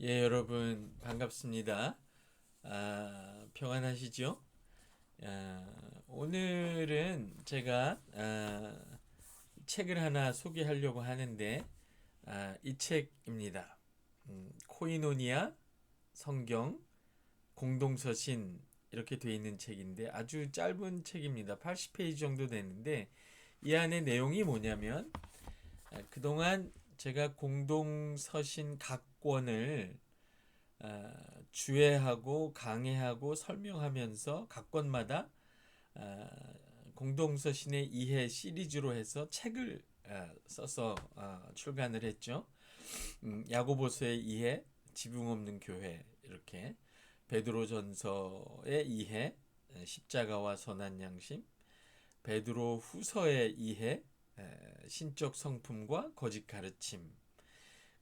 예, 여러분 반갑습니다. 평안하시죠? 오늘은 제가 책을 하나 소개하려고 하는데 이 책입니다. 코이노니아 성경 공동서신 이렇게 돼 있는 책인데 아주 짧은 책입니다. 80페이지 정도 되는데 이 안에 내용이 뭐냐면 그동안 제가 공동서신 각 권을 주애하고 강해하고 설명하면서 각 권마다 아, 공동서신의 이해 시리즈로 해서 책을 써서 출간을 했죠. 야고보서의 이해, 지붕 없는 교회 이렇게 베드로전서의 이해, 십자가와 선한 양심, 베드로 후서의 이해, 신적 성품과 거짓 가르침,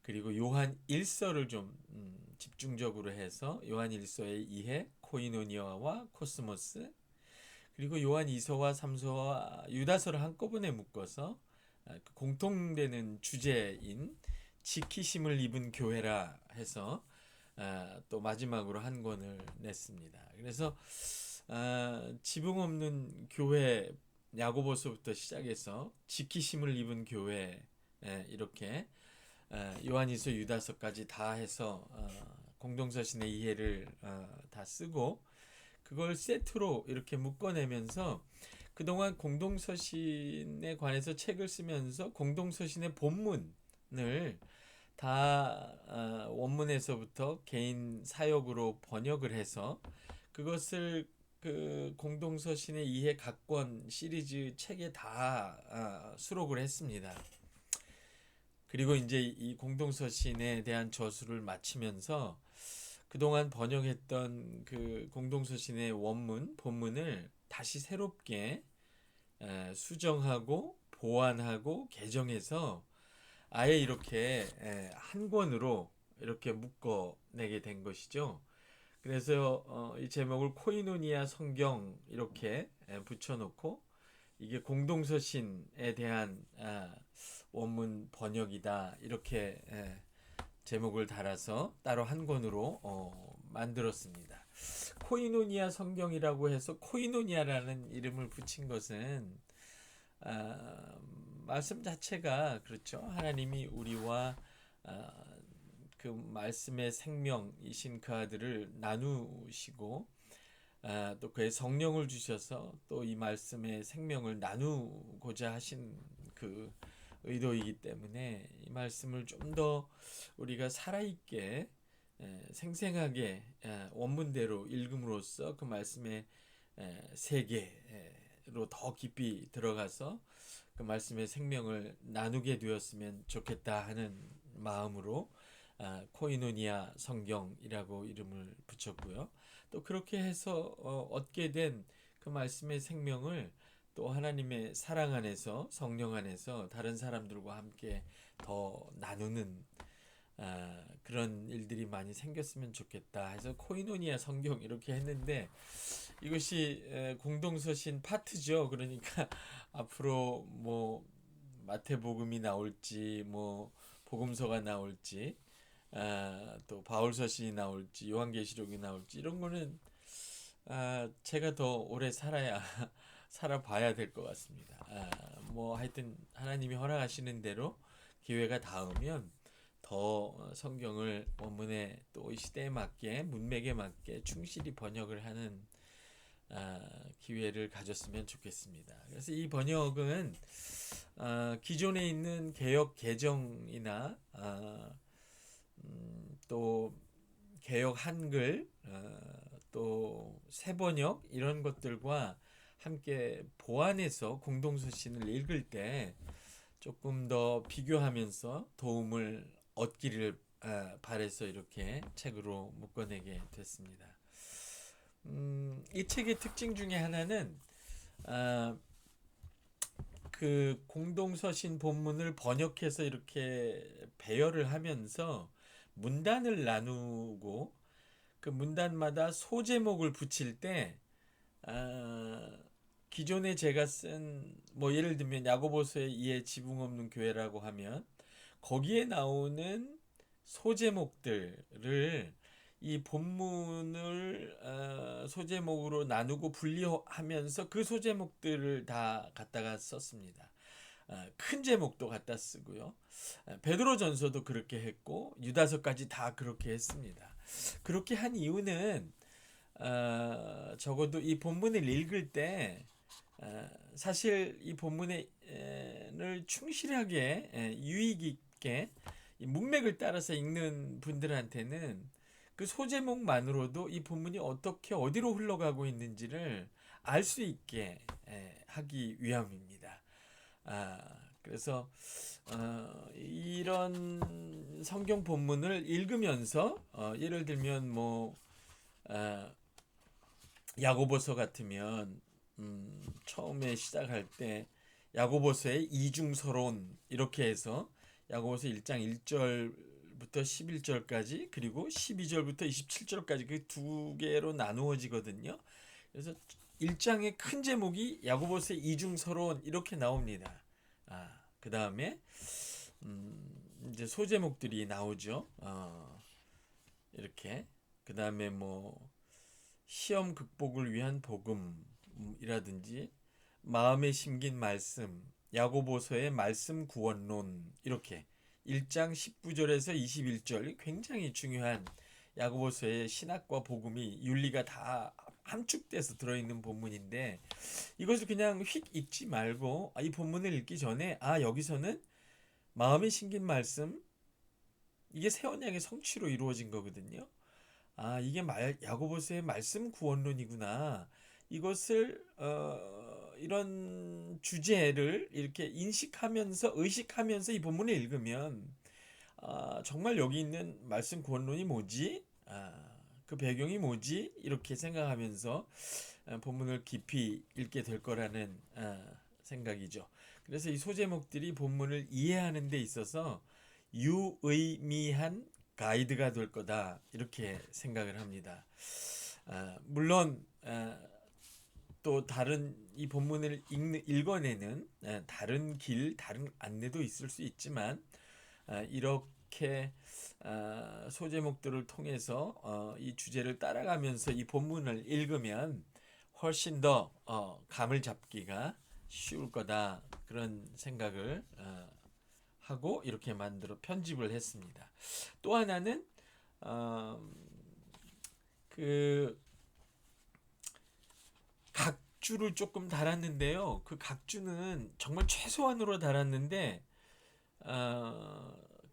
그리고 요한 1서를 좀 집중적으로 해서 요한 1서의 이해, 코이노니아와 코스모스, 그리고 요한 2서와 3서와 유다서를 한꺼번에 묶어서 그 공통되는 주제인 지키심을 입은 교회라 해서 또 마지막으로 한 권을 냈습니다. 그래서 지붕 없는 교회 야고보서부터 시작해서 지키심을 입은 교회 이렇게 요한일서 유다서까지 다 해서 공동서신의 이해를 다 쓰고 그걸 세트로 이렇게 묶어내면서 그동안 공동서신에 관해서 책을 쓰면서 공동서신의 본문을 다 원문에서부터 개인 사역으로 번역을 해서 그것을 그 공동서신의 이해 각권 시리즈 책에 다 수록을 했습니다. 그리고 이제 이 공동서신에 대한 저술을 마치면서 그동안 번역했던 그 공동서신의 원문, 본문을 다시 새롭게 수정하고 보완하고 개정해서 아예 이렇게 한 권으로 이렇게 묶어내게 된 것이죠. 그래서 이 제목을 코이노니아 성경 이렇게 붙여놓고 이게 공동서신에 대한 원문 번역이다 이렇게 제목을 달아서 따로 한 권으로 만들었습니다. 코이노니아 성경이라고 해서 코이노니아라는 이름을 붙인 것은 말씀 자체가 그렇죠. 하나님이 우리와 그 말씀의 생명이신 그 아들을 나누시고 또 그의 성령을 주셔서 또 이 말씀의 생명을 나누고자 하신 그 의도이기 때문에 이 말씀을 좀 더 우리가 살아있게 생생하게 원문대로 읽음으로써 그 말씀의 세계로 더 깊이 들어가서 그 말씀의 생명을 나누게 되었으면 좋겠다 하는 마음으로 코이노니아 성경이라고 이름을 붙였고요. 또 그렇게 해서 얻게 된 그 말씀의 생명을 또 하나님의 사랑 안에서 성령 안에서 다른 사람들과 함께 더 나누는 그런 일들이 많이 생겼으면 좋겠다 해서 코이노니아 성경 이렇게 했는데 이것이 공동서신 파트죠. 그러니까 앞으로 뭐 마태복음이 나올지 뭐 복음서가 나올지 또 바울서신이 나올지 요한계시록이 나올지 이런 거는 제가 더 오래 살아야 살아봐야 될 것 같습니다. 뭐 하여튼 하나님이 허락하시는 대로 기회가 닿으면 더 성경을 원문에 또 이 시대에 맞게 문맥에 맞게 충실히 번역을 하는 기회를 가졌으면 좋겠습니다. 그래서 이 번역은 기존에 있는 개역 개정이나 또 개역 한글 또 새번역 이런 것들과 함께 보완해서 공동서신을 읽을 때 조금 더 비교하면서 도움을 얻기를 바래서 이렇게 책으로 묶어내게 됐습니다. 이 책의 특징 중에 하나는 아, 그 공동서신 본문을 번역해서 이렇게 배열을 하면서 문단을 나누고 그 문단마다 소제목을 붙일 때 아, 기존에 제가 쓴 뭐 예를 들면 야고보서의 이해 지붕 없는 교회라고 하면 거기에 나오는 소제목들을 이 본문을 소제목으로 나누고 분리하면서 그 소제목들을 다 갖다가 썼습니다. 큰 제목도 갖다 쓰고요. 베드로전서도 그렇게 했고 유다서까지 다 그렇게 했습니다. 그렇게 한 이유는 적어도 이 본문을 읽을 때 사실 이 본문을 충실하게 유익 있게 문맥을 따라서 읽는 분들한테는 그 소제목만으로도 이 본문이 어떻게 어디로 흘러가고 있는지를 알 수 있게 하기 위함입니다. 그래서 이런 성경 본문을 읽으면서 예를 들면 야고보서 같으면 처음에 시작할 때 야고보서의 이중서론 이렇게 해서 야고보서 1장 1절부터 11절까지 그리고 12절부터 27절까지 그 두 개로 나누어지거든요. 그래서 1장의 큰 제목이 야고보서의 이중서론 이렇게 나옵니다. 그 다음에 이제 소제목들이 나오죠. 이렇게 그 다음에 시험 극복을 위한 복음이라든지 마음에 심긴 말씀, 야고보서의 말씀 구원론 이렇게 1장 19절에서 21절 굉장히 중요한 야고보서의 신학과 복음이 윤리가 다 함축돼서 들어있는 본문인데 이것을 그냥 휙 읽지 말고 이 본문을 읽기 전에 여기서는 마음에 심긴 말씀 이게 새 언약의 성취로 이루어진 거거든요. 이게 야고보서의 말씀 구원론이구나. 이것을 이런 주제를 이렇게 인식하면서 의식하면서 이 본문을 읽으면 정말 여기 있는 말씀 구원론이 뭐지? 그 배경이 뭐지? 이렇게 생각하면서 본문을 깊이 읽게 될 거라는 생각이죠. 그래서 이 소제목들이 본문을 이해하는 데 있어서 유의미한 가이드가 될 거다 이렇게 생각을 합니다. 물론 또 다른 이 본문을 읽어내는 다른 길, 다른 안내도 있을 수 있지만 이렇게 소제목들을 통해서 이 주제를 따라가면서 이 본문을 읽으면 훨씬 더 감을 잡기가 쉬울 거다 그런 생각을 하고 이렇게 편집을 했습니다. 또 하나는 그 각주를 조금 달았는데요. 그 각주는 정말 최소한으로 달았는데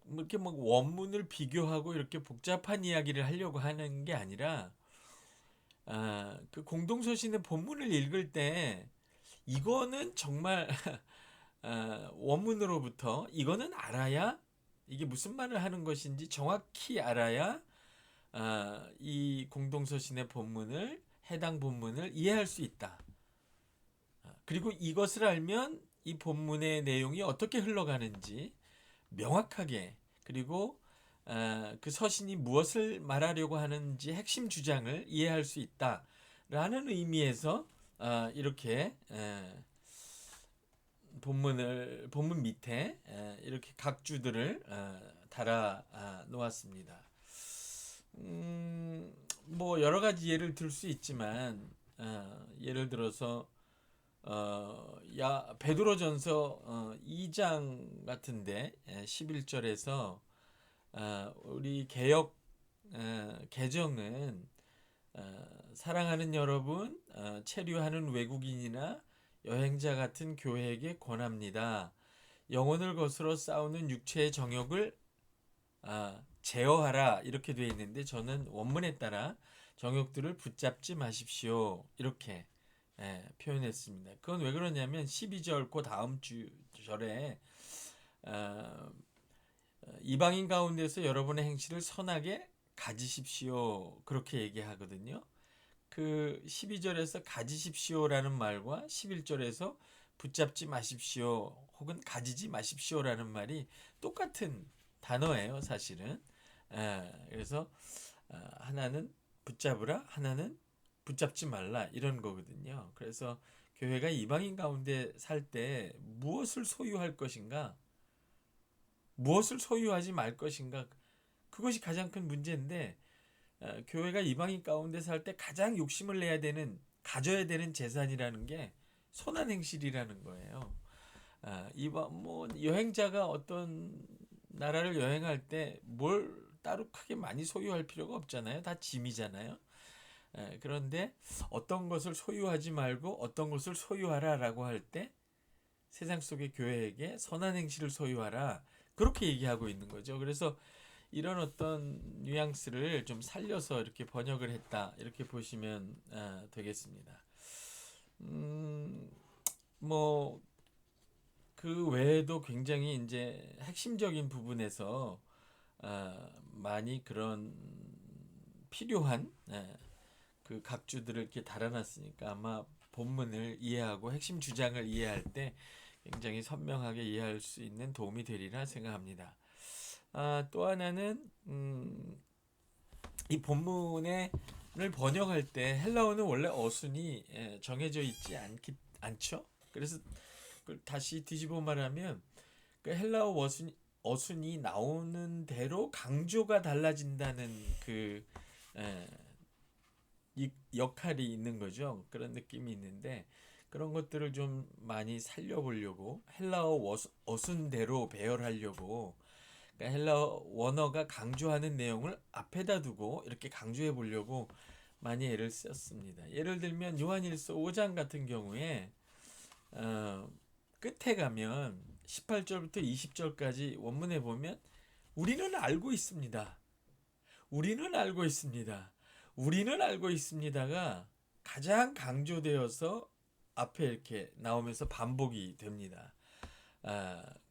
이렇게 원문을 비교하고 이렇게 복잡한 이야기를 하려고 하는 게 아니라 그 공동서신의 본문을 읽을 때 이거는 정말 원문으로부터 이거는 알아야 이게 무슨 말을 하는 것인지 정확히 알아야 이 공동서신의 본문을 해당 본문을 이해할 수 있다. 그리고 이것을 알면 이 본문의 내용이 어떻게 흘러가는지 명확하게 그리고 그 서신이 무엇을 말하려고 하는지 핵심 주장을 이해할 수 있다라는 의미에서 이렇게 본문 밑에 이렇게 각주들을 달아 놓았습니다. 여러 가지 예를 들 수 있지만 예를 들어서 베드로전서 2장 같은데 11절에서 우리 개정은 사랑하는 여러분 체류하는 외국인이나 여행자 같은 교회에게 권합니다. 영혼을 거스러 싸우는 육체의 정욕을 제어하라 이렇게 되어 있는데 저는 원문에 따라 정욕들을 붙잡지 마십시오 이렇게 표현했습니다. 그건 왜 그러냐면 12절 그 다음 절에 이방인 가운데서 여러분의 행실을 선하게 가지십시오 그렇게 얘기하거든요. 그 12절에서 가지십시오라는 말과 11절에서 붙잡지 마십시오 혹은 가지지 마십시오라는 말이 똑같은 단어예요 사실은. 그래서 하나는 붙잡으라 하나는 붙잡지 말라 이런 거거든요. 그래서 교회가 이방인 가운데 살 때 무엇을 소유할 것인가 무엇을 소유하지 말 것인가 그것이 가장 큰 문제인데 교회가 이방인 가운데 살 때 가장 욕심을 내야 되는 가져야 되는 재산이라는 게 선한 행실이라는 거예요. 이방 뭐 여행자가 어떤 나라를 여행할 때 뭘 따로 크게 많이 소유할 필요가 없잖아요. 다 짐이잖아요. 그런데 어떤 것을 소유하지 말고 어떤 것을 소유하라라고 할 때 세상 속의 교회에게 선한 행실을 소유하라 그렇게 얘기하고 있는 거죠. 그래서 이런 어떤 뉘앙스를 좀 살려서 이렇게 번역을 했다 이렇게 보시면 되겠습니다. 뭐 그 외에도 굉장히 이제 핵심적인 부분에서 많이 그런 필요한 그 각주들을 이렇게 달아놨으니까 아마 본문을 이해하고 핵심 주장을 이해할 때 굉장히 선명하게 이해할 수 있는 도움이 되리라 생각합니다. 또 하나는 이 본문을 번역할 때 헬라어는 원래 어순이 정해져 있지 않죠. 그래서 그걸 다시 뒤집어 말하면 그 헬라어 어순이 나오는 대로 강조가 달라진다는 그 이 역할이 있는 거죠. 그런 느낌이 있는데 그런 것들을 좀 많이 살려보려고 헬라어 어순대로 배열하려고 그러니까 헬라어 원어가 강조하는 내용을 앞에다 두고 이렇게 강조해 보려고 많이 애를 썼습니다. 예를 들면 요한일서 5장 같은 경우에 끝에 가면 18절부터 20절까지 원문에 보면 우리는 알고 있습니다. 우리는 알고 있습니다. 우리는 알고 있습니다가 가장 강조되어서 앞에 이렇게 나오면서 반복이 됩니다.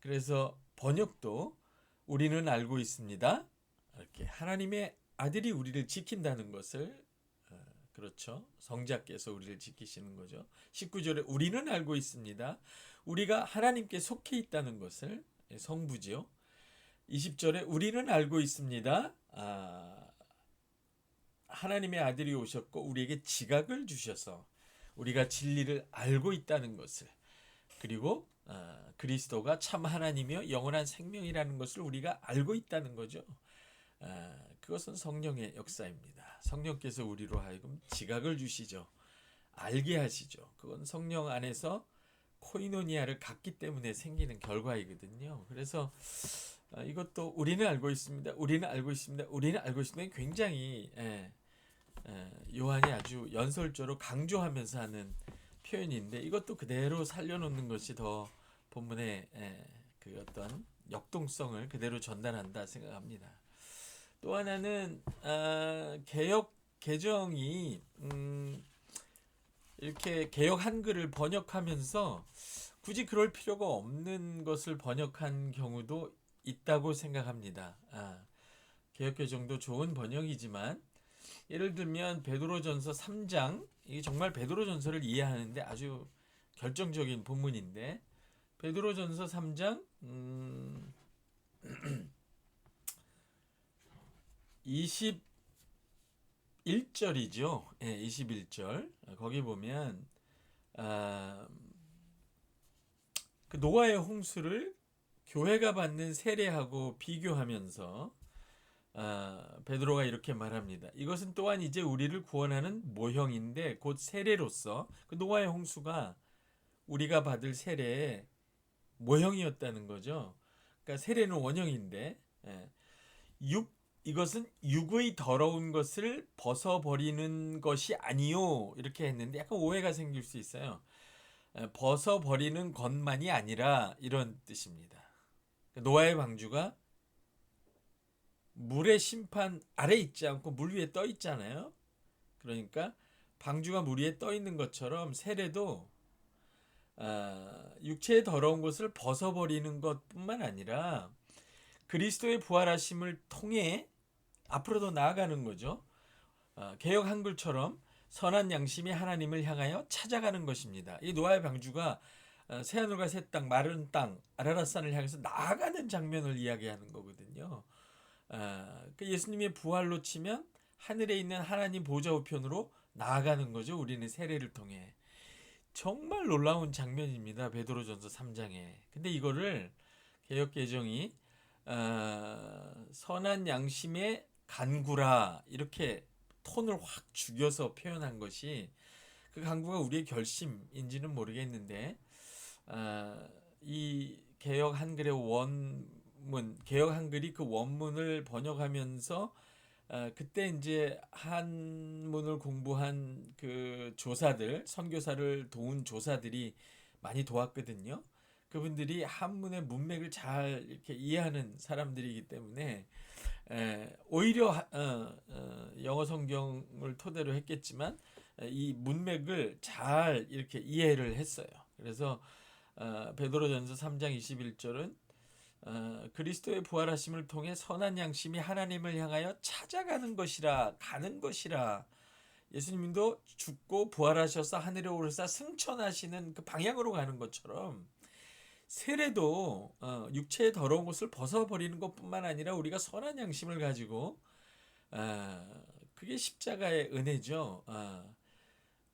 그래서 번역도 우리는 알고 있습니다. 이렇게 하나님의 아들이 우리를 지킨다는 것을 그렇죠. 성자께서 우리를 지키시는 거죠. 19절에 우리는 알고 있습니다. 우리가 하나님께 속해 있다는 것을 성부지요. 20절에 우리는 알고 있습니다. 하나님의 아들이 오셨고 우리에게 지각을 주셔서 우리가 진리를 알고 있다는 것을 그리고 그리스도가 참 하나님이요 영원한 생명이라는 것을 우리가 알고 있다는 거죠. 그것은 성령의 역사입니다. 성령께서 우리로 하여금 지각을 주시죠. 알게 하시죠. 그건 성령 안에서 코이노니아를 갖기 때문에 생기는 결과이거든요. 그래서 이것도 우리는 알고 있습니다. 우리는 알고 있습니다. 우리는 알고 있습니다. 굉장히 요한이 아주 연설적으로 강조하면서 하는 표현인데 이것도 그대로 살려놓는 것이 더 본문의 그 어떤 역동성을 그대로 전달한다 생각합니다. 또 하나는 개역 개정이 이렇게 개역 한글을 번역하면서 굳이 그럴 필요가 없는 것을 번역한 경우도 있다고 생각합니다. 개역 개정도 좋은 번역이지만 예를 들면 베드로전서 3장 이게 정말 베드로전서를 이해하는데 아주 결정적인 본문인데 베드로전서 3장 21절이죠. 예, 21절 거기 보면 그 노아의 홍수를 교회가 받는 세례하고 비교하면서 베드로가 이렇게 말합니다. 이것은 또한 이제 우리를 구원하는 모형인데 곧 세례로서 그 노아의 홍수가 우리가 받을 세례의 모형이었다는 거죠. 그러니까 세례는 원형인데 이것은 육의 더러운 것을 벗어버리는 것이 아니요 이렇게 했는데 약간 오해가 생길 수 있어요. 벗어버리는 것만이 아니라 이런 뜻입니다. 노아의 방주가 물의 심판 아래 있지 않고 물 위에 떠 있잖아요. 그러니까 방주가 물 위에 떠 있는 것처럼 세례도 육체의 더러운 것을 벗어버리는 것뿐만 아니라 그리스도의 부활하심을 통해 앞으로 더 나아가는 거죠. 개역 한글처럼 선한 양심이 하나님을 향하여 찾아가는 것입니다. 이 노아의 방주가 새하늘과 새 땅, 마른 땅, 아라랏산을 향해서 나아가는 장면을 이야기하는 거거든요. 그 예수님의 부활로 치면 하늘에 있는 하나님 보좌 우편으로 나아가는 거죠. 우리는 세례를 통해. 정말 놀라운 장면입니다. 베드로전서 3장에. 근데 이거를 개역 개정이 선한 양심의 간구라 이렇게 톤을 확 죽여서 표현한 것이 그 간구가 우리의 결심인지는 모르겠는데 이 개역 한글의 원문, 개역 한글이 그 원문을 번역하면서 그때 이제 한문을 공부한 그 조사들, 선교사를 도운 조사들이 많이 도왔거든요. 그분들이 한문의 문맥을 잘 이렇게 이해하는 사람들이기 때문에 오히려 영어 성경을 토대로 했겠지만 이 문맥을 잘 이렇게 이해를 했어요. 그래서 베드로전서 3장 21절은 그리스도의 부활하심을 통해 선한 양심이 하나님을 향하여 찾아가는 것이라, 가는 것이라. 예수님도 죽고 부활하셔서 하늘에 오르사 승천하시는 그 방향으로 가는 것처럼 세례도 육체의 더러운 것을 벗어버리는 것뿐만 아니라 우리가 선한 양심을 가지고 그게 십자가의 은혜죠.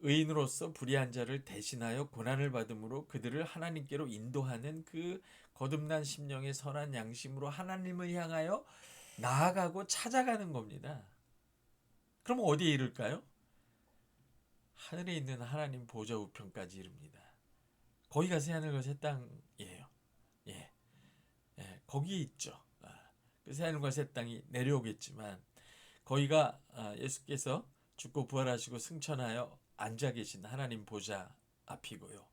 의인으로서 불의한 자를 대신하여 고난을 받음으로 그들을 하나님께로 인도하는 그 거듭난 심령의 선한 양심으로 하나님을 향하여 나아가고 찾아가는 겁니다. 그럼 어디에 이를까요? 하늘에 있는 하나님 보좌 우편까지 이릅니다. 거기가 새하늘과 새 땅이에요. 예, 거기 있죠. 그 새하늘과 새 땅이 내려오겠지만 거기가 예수께서 죽고 부활하시고 승천하여 앉아 계신 하나님 보좌 앞이고요.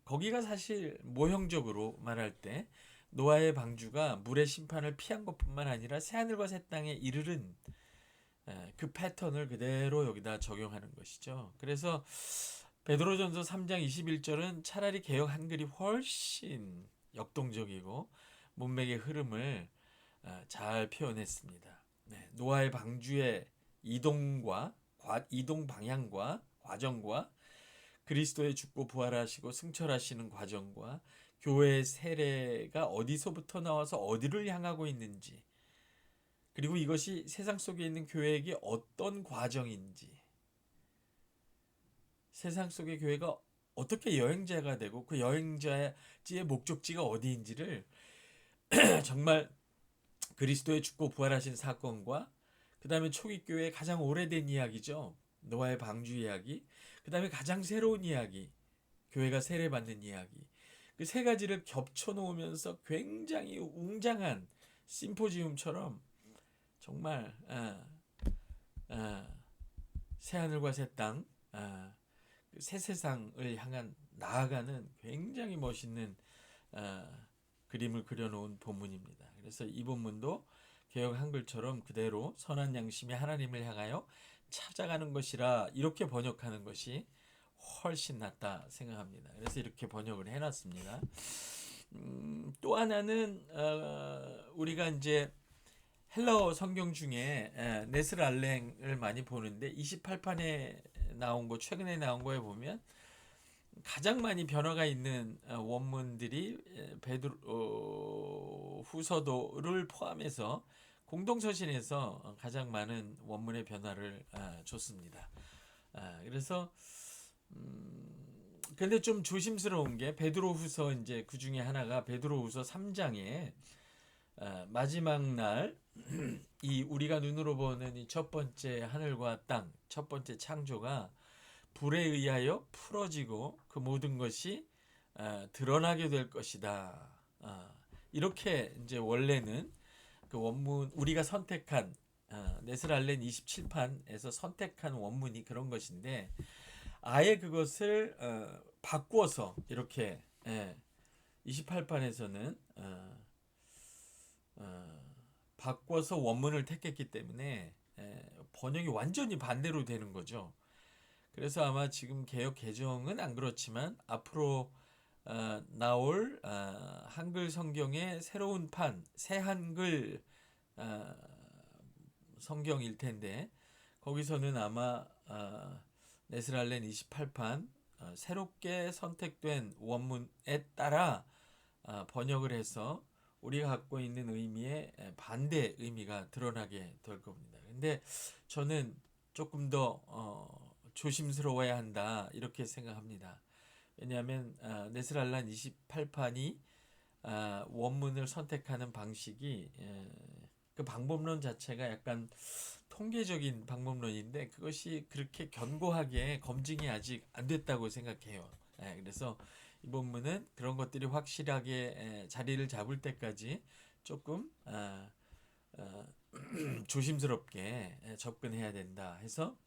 거기가 사실 모형적으로 말할 때 노아의 방주가 물의 심판을 피한 것뿐만 아니라 새하늘과 새 땅에 이르른 그 패턴을 그대로 여기다 적용하는 것이죠. 그래서 베드로전서 3장 21절은 차라리 개역 한글이 훨씬 역동적이고 문맥의 흐름을 잘 표현했습니다. 노아의 방주의 이동 방향과 과정과 그리스도의 죽고 부활하시고 승천하시는 과정과 교회의 세례가 어디서부터 나와서 어디를 향하고 있는지, 그리고 이것이 세상 속에 있는 교회에게 어떤 과정인지, 세상 속의 교회가 어떻게 여행자가 되고 그 여행자의 목적지가 어디인지를 정말 그리스도의 죽고 부활하신 사건과 그 다음에 초기 교회의 가장 오래된 이야기죠. 노아의 방주 이야기. 그 다음에 가장 새로운 이야기. 교회가 세례받는 이야기. 그 세 가지를 겹쳐 놓으면서 굉장히 웅장한 심포지움처럼 정말 새하늘과 새 땅, 새 세상을 향한 나아가는 굉장히 멋있는 그림을 그려놓은 본문입니다. 그래서 이 본문도 개역 한글처럼 그대로 선한 양심이 하나님을 향하여 찾아가는 것이라 이렇게 번역하는 것이 훨씬 낫다 생각합니다. 그래서 이렇게 번역을 해놨습니다. 또 하나는 우리가 이제 헬라어 성경 중에 네스랄랭을 많이 보는데 28판에 나온 거, 최근에 나온 거에 보면 가장 많이 변화가 있는 원문들이 베드로 후서도를 포함해서 공동서신에서 가장 많은 원문의 변화를 줬습니다. 그래서 근데 좀 조심스러운 게 베드로후서, 이제 그 중에 하나가 베드로후서 3장에 마지막 날 이 우리가 눈으로 보는 이 첫 번째 하늘과 땅, 첫 번째 창조가 불에 의하여 풀어지고 그 모든 것이 드러나게 될 것이다. 이렇게 이제 원래는 그 원문, 우리가 선택한 네스랄렌 27판에서 선택한 원문이 그런 것인데 아예 그것을 바꾸어서 이렇게 28판에서는 바꿔서 원문을 택했기 때문에 번역이 완전히 반대로 되는 거죠. 그래서 아마 지금 개역 개정은 안 그렇지만 앞으로 나올 한글 성경의 새로운 판, 새 한글 성경일 텐데 거기서는 아마 네스랄렌 28판 새롭게 선택된 원문에 따라 번역을 해서 우리가 갖고 있는 의미의 반대 의미가 드러나게 될 겁니다. 근데 저는 조금 더 조심스러워야 한다 이렇게 생각합니다. 왜냐하면 네스랄란 28판이 원문을 선택하는 방식이 그 방법론 자체가 약간 통계적인 방법론인데 그것이 그렇게 견고하게 검증이 아직 안 됐다고 생각해요. 그래서 이 본문은 그런 것들이 확실하게 자리를 잡을 때까지 조금 조심스럽게 접근해야 된다 해서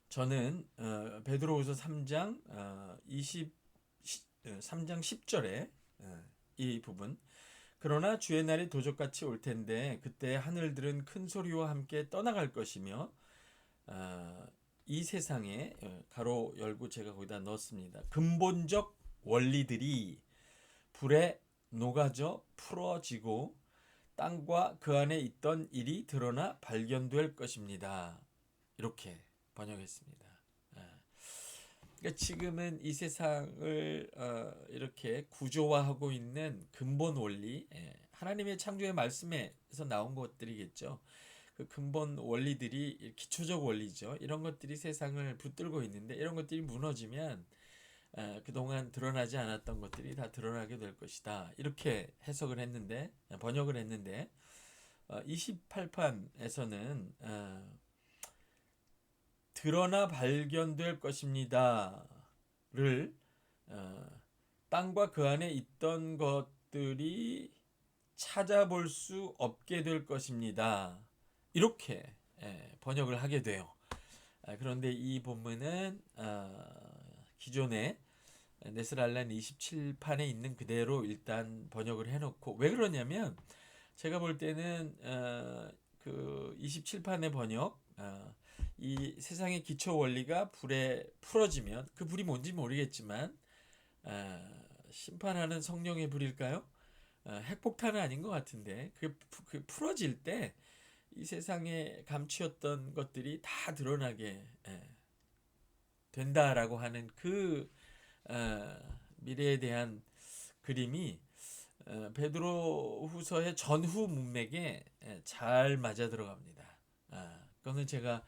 저는 베드로후서 3장 3장 10절에 이 부분, 그러나 주의 날이 도적같이 올 텐데 그때 하늘들은 큰 소리와 함께 떠나갈 것이며 이 세상에 가로 열고 제가 거기다 넣었습니다. 근본적 원리들이 불에 녹아져 풀어지고 땅과 그 안에 있던 일이 드러나 발견될 것입니다. 이렇게 번역했습니다. 그러니까 지금은 이 세상을 이렇게 구조화하고 있는 근본 원리, 하나님의 창조의 말씀에서 나온 것들이겠죠. 그 근본 원리들이 기초적 원리죠. 이런 것들이 세상을 붙들고 있는데 이런 것들이 무너지면 그동안 드러나지 않았던 것들이 다 드러나게 될 것이다. 이렇게 해석을 했는데 번역을 했는데 28판에서는 드러나 발견될 것입니다를 땅과 그 안에 있던 것들이 찾아볼 수 없게 될 것입니다. 이렇게 번역을 하게 돼요. 그런데 이 본문은 기존의 네스랄란 27판에 있는 그대로 일단 번역을 해놓고, 왜 그러냐면 제가 볼 때는 그 27판의 번역, 이 세상의 기초 원리가 불에 풀어지면, 그 불이 뭔지 모르겠지만 심판하는 성령의 불일까요? 핵폭탄은 아닌 것 같은데 그 풀어질 때 이 세상에 감추었던 것들이 다 드러나게 된다라고 하는 그 미래에 대한 그림이 베드로후서의 전후 문맥에 잘 맞아 들어갑니다. 그거는 제가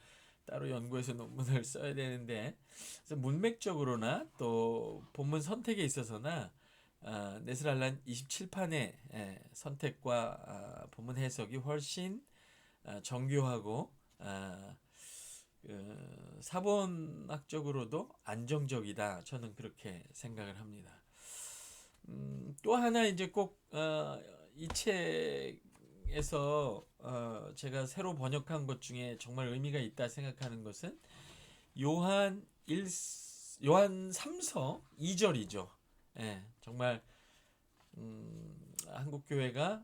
따로 연구해서 논문을 써야 되는데, 그래서 문맥적으로나 또 본문 선택에 있어서나 네스랄란 27판의 선택과 본문 해석이 훨씬 정교하고 사본학적으로도 안정적이다. 저는 그렇게 생각을 합니다. 또 하나 이제 꼭 이 책에서 제가 새로 번역한 것 중에 정말 의미가 있다 생각하는 것은 요한 3서 2절이죠. 정말 한국 교회가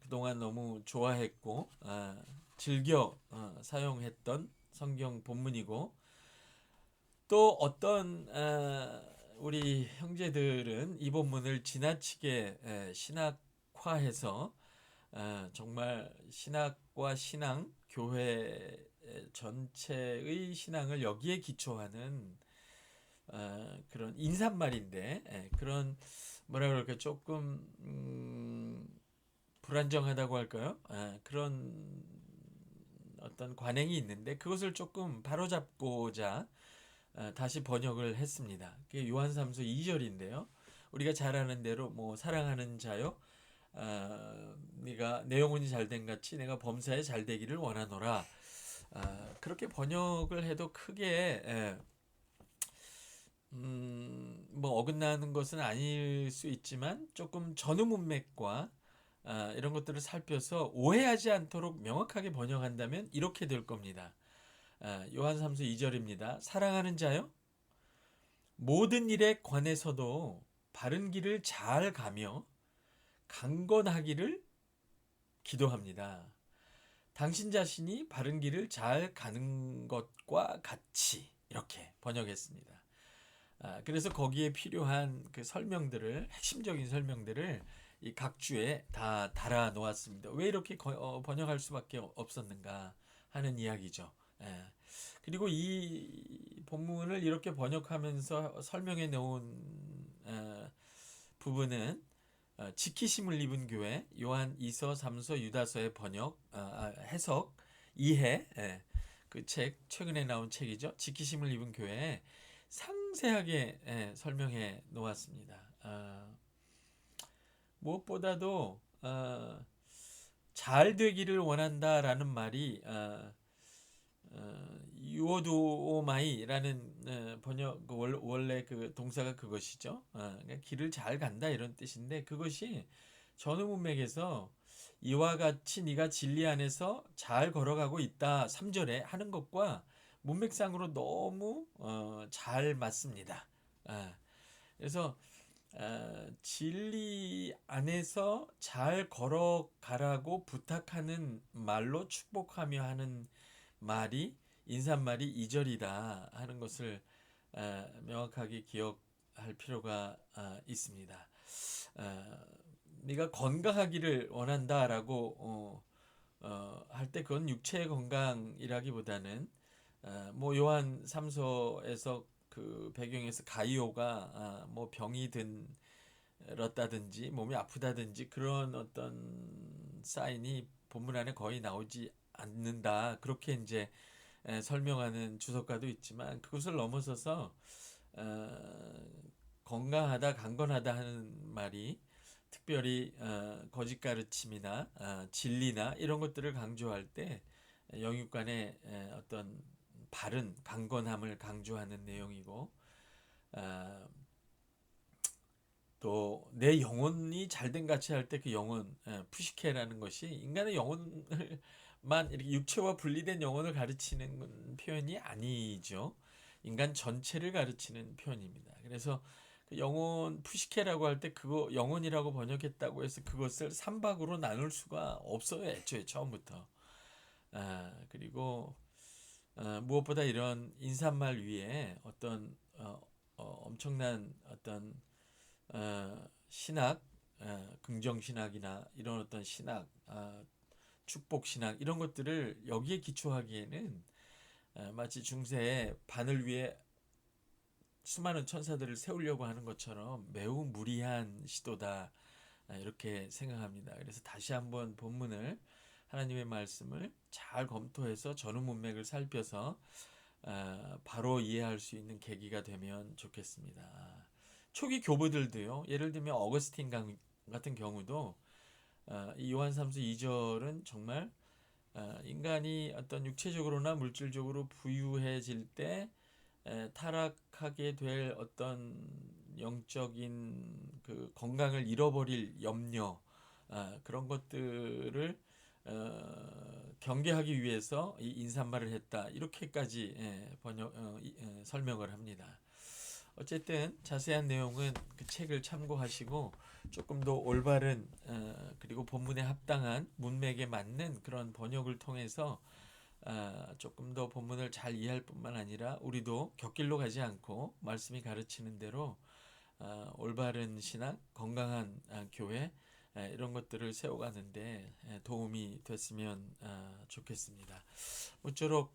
그동안 너무 좋아했고 즐겨 사용했던 성경 본문이고, 또 어떤 우리 형제들은 이 본문을 지나치게 신학화해서 정말 신학과 신앙, 교회 전체의 신앙을 여기에 기초하는 그런 인사말인데, 그런 뭐라 그럴까, 조금 불안정하다고 할까요? 그런 어떤 관행이 있는데 그것을 조금 바로잡고자 다시 번역을 했습니다. 그게 요한삼서 2절인데요. 우리가 잘 아는 대로 뭐 사랑하는 자요, 네가 내 영혼이 잘된 같이 내가 범사에 잘되기를 원하노라. 그렇게 번역을 해도 크게 뭐 어긋나는 것은 아닐 수 있지만 조금 전후 문맥과 이런 것들을 살펴서 오해하지 않도록 명확하게 번역한다면 이렇게 될 겁니다. 요한삼서 2절입니다. 사랑하는 자요, 모든 일에 관해서도 바른 길을 잘 가며 강건하기를 기도합니다. 당신 자신이 바른 길을 잘 가는 것과 같이, 이렇게 번역했습니다. 그래서 거기에 필요한 그 설명들을, 핵심적인 설명들을 이 각주에 다 달아 놓았습니다. 왜 이렇게 번역할 수밖에 없었는가 하는 이야기죠. 그리고 이 본문을 이렇게 번역하면서 설명해 놓은 부분은 지키심을 입은 교회, 요한 2서, 3서, 유다서의 번역, 해석, 이해, 그 책, 최근에 나온 책이죠. 지키심을 입은 교회에 상세하게 설명해 놓았습니다. 무엇보다도 잘 되기를 원한다라는 말이 유오두오마이라는 번역 원래 그 동사가 그것이죠. 그러니까 길을 잘 간다 이런 뜻인데 그것이 전후 문맥에서 이와 같이 네가 진리 안에서 잘 걸어가고 있다 3절에 하는 것과 문맥상으로 너무 잘 맞습니다. 그래서 진리 안에서 잘 걸어가라고 부탁하는 말로 축복하며 하는 말이 인사말이 2절이다 하는 것을 명확하게 기억할 필요가 있습니다. 네가 건강하기를 원한다라고 할 때 그건 육체의 건강이라기보다는 뭐 요한 3서에서 그 배경에서 가이오가 뭐 병이 들었다든지 몸이 아프다든지 그런 어떤 사인이 본문 안에 거의 나오지 않는다. 그렇게 이제 설명하는 주석가도 있지만 그것을 넘어서서 건강하다, 강건하다 하는 말이 특별히 거짓 가르침이나 진리나 이런 것들을 강조할 때 영육간의 어떤 바른 강건함을 강조하는 내용이고 또 내 영혼이 잘된 같이 할 때 그 영혼 푸시케라는 것이 인간의 영혼을만 이렇게 육체와 분리된 영혼을 가르치는 표현이 아니죠. 인간 전체를 가르치는 표현입니다. 그래서 그 영혼 푸시케라고 할 때 그거 영혼이라고 번역했다고 해서 그것을 삼박으로 나눌 수가 없어요. 애초에 처음부터. 그리고 무엇보다 이런 인사말 위에 어떤 엄청난 어떤 신학, 긍정 신학이나 이런 어떤 신학, 축복 신학 이런 것들을 여기에 기초하기에는 마치 중세에 바늘 위에 수많은 천사들을 세우려고 하는 것처럼 매우 무리한 시도다 이렇게 생각합니다. 그래서 다시 한번 본문을 하나님의 말씀을 잘 검토해서 전후 문맥을 살펴서 바로 이해할 수 있는 계기가 되면 좋겠습니다. 초기 교부들도요. 예를 들면 어거스틴 같은 경우도 이 요한 3서 2절은 정말 인간이 어떤 육체적으로나 물질적으로 부유해질 때 타락하게 될 어떤 영적인 그 건강을 잃어버릴 염려 그런 것들을 경계하기 위해서 이 인사말을 했다 이렇게까지 설명을 합니다. 어쨌든 자세한 내용은 그 책을 참고하시고 조금 더 올바른 그리고 본문에 합당한 문맥에 맞는 그런 번역을 통해서 조금 더 본문을 잘 이해할 뿐만 아니라 우리도 곁길로 가지 않고 말씀이 가르치는 대로 올바른 신앙, 건강한 교회 이런 것들을 세워가는데 도움이 됐으면 좋겠습니다. 모쪼록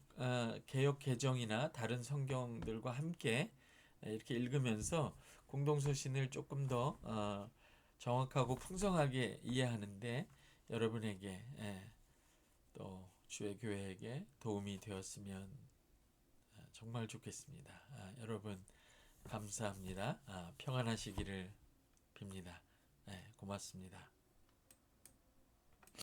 개역 개정이나 다른 성경들과 함께 이렇게 읽으면서 공동서신을 조금 더 정확하고 풍성하게 이해하는데 여러분에게 또 주의 교회에게 도움이 되었으면 정말 좋겠습니다. 여러분 감사합니다. 평안하시기를 빕니다. 고맙습니다.